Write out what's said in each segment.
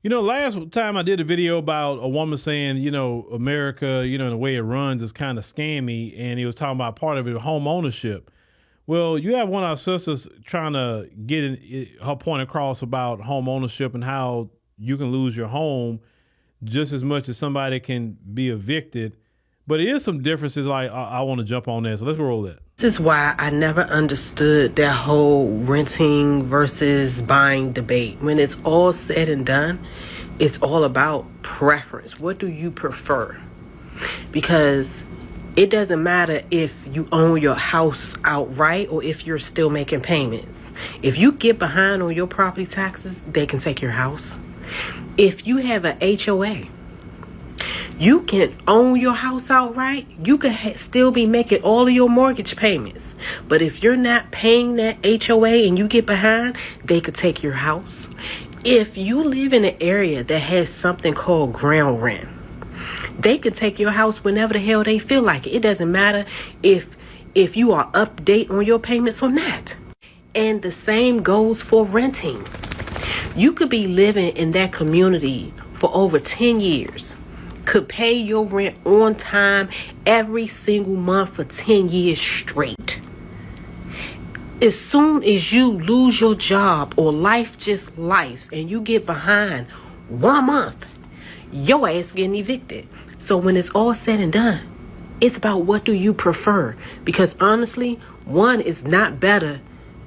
Last time I did a video about a woman saying, America, the way it runs is kind of scammy. And he was talking about part of it, home ownership. Well, you have one of our sisters trying to get her point across about home ownership and how you can lose your home just as much as somebody can be evicted. But it is some differences. I want to jump on that. So let's roll that. This is why I never understood that whole renting versus buying debate. When it's all said and done, it's all about preference. What do you prefer? Because it doesn't matter if you own your house outright or if you're still making payments. If you get behind on your property taxes, they can take your house. If you have an HOA, you can own your house outright. You can still be making all of your mortgage payments. But if you're not paying that HOA and you get behind, they could take your house. If you live in an area that has something called ground rent, they could take your house whenever the hell they feel like it. It doesn't matter if you are up to date on your payments or not. And the same goes for renting. You could be living in that community for over 10 years. Could pay your rent on time every single month for 10 years straight. As soon as you lose your job or life just lives and you get behind 1 month, your ass getting evicted. So when it's all said and done, it's about what do you prefer? Because honestly, one is not better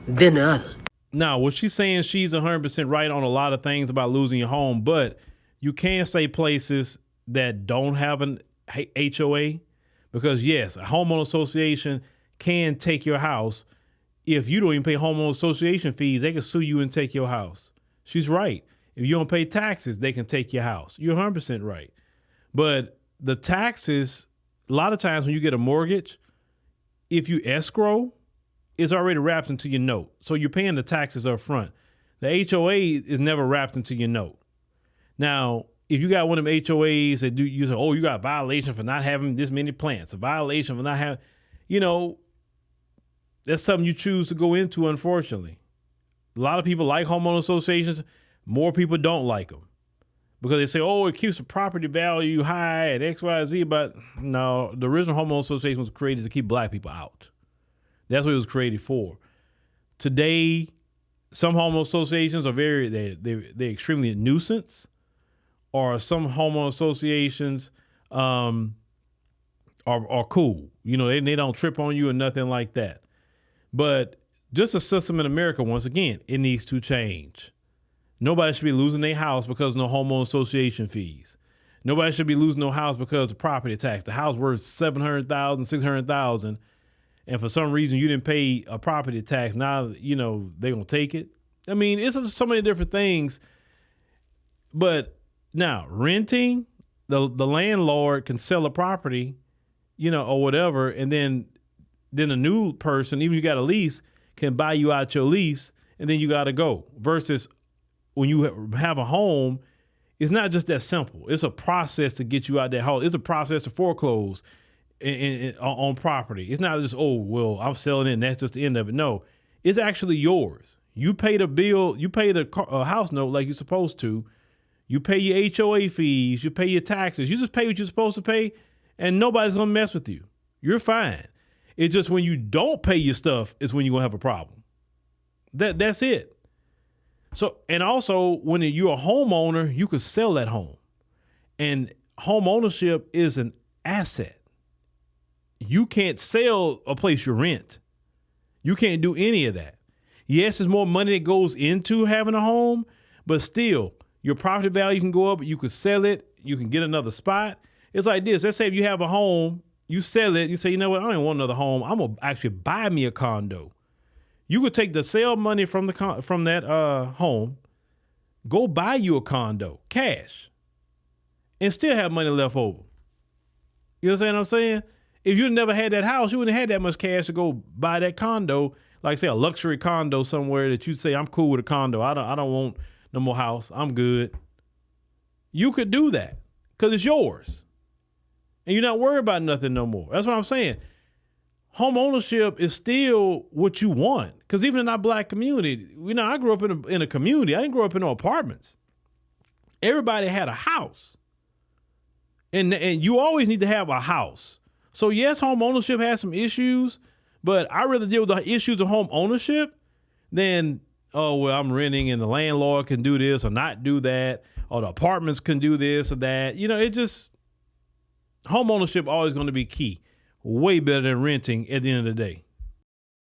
than the other. Now, what she's saying, she's 100% right on a lot of things about losing your home, but you can stay places that don't have an HOA, because yes, a homeowner association can take your house. If you don't even pay homeowner association fees, they can sue you and take your house. She's right. If you don't pay taxes, they can take your house. You're 100% right. But the taxes, a lot of times when you get a mortgage, if you escrow, it's already wrapped into your note. So you're paying the taxes up front. The HOA is never wrapped into your note. Now, if you got one of them HOAs that you say, oh, you got a violation for not having this many plants, a violation for not having, that's something you choose to go into, unfortunately. A lot of people like homeowner associations. More people don't like them because they say, oh, it keeps the property value high at X, Y, Z. But no, the original homeowner association was created to keep black people out. That's what it was created for. Today, some homeowner associations are they're extremely a nuisance. Or some homeowner associations are cool. They don't trip on you or nothing like that. But just a system in America, once again, it needs to change. Nobody should be losing their house because of no homeowner association fees. Nobody should be losing no house because of property tax. The house worth $700,000, $600,000, and for some reason you didn't pay a property tax. Now they're gonna take it. I mean, it's so many different things. But now, renting, the landlord can sell a property, or whatever, and then a new person, even if you got a lease, can buy you out your lease, and then you got to go. Versus when you have a home, it's not just that simple. It's a process to get you out that house. It's a process to foreclose on property. It's not just, oh, well, I'm selling it, and that's just the end of it. No, it's actually yours. You pay the bill, you pay the house note like you're supposed to. You pay your HOA fees, you pay your taxes. You just pay what you're supposed to pay, and nobody's going to mess with you. You're fine. It's just when you don't pay your stuff is when you're going to have a problem. That's it. So, and also when you're a homeowner, you could sell that home. And home ownership is an asset. You can't sell a place you rent. You can't do any of that. Yes, there's more money that goes into having a home, but still, your property value can go up. You could sell it. You can get another spot. It's like this. Let's say if you have a home, you sell it. You say, you know what? I don't want another home. I'm going to actually buy me a condo. You could take the sale money from that home, go buy you a condo, cash, and still have money left over. You understand what I'm saying? If you never had that house, you wouldn't have had that much cash to go buy that condo, like say a luxury condo somewhere that you say, I'm cool with a condo. I don't want no more house. I'm good. You could do that because it's yours. And you're not worried about nothing no more. That's what I'm saying. Home ownership is still what you want. Because even in our black community, I grew up in a community. I didn't grow up in no apartments. everybody had a house. And you always need to have a house. So yes, home ownership has some issues, but I rather deal with the issues of home ownership than, oh, well, I'm renting and the landlord can do this or not do that, or the apartments can do this or that. Home ownership always going to be key. Way better than renting at the end of the day.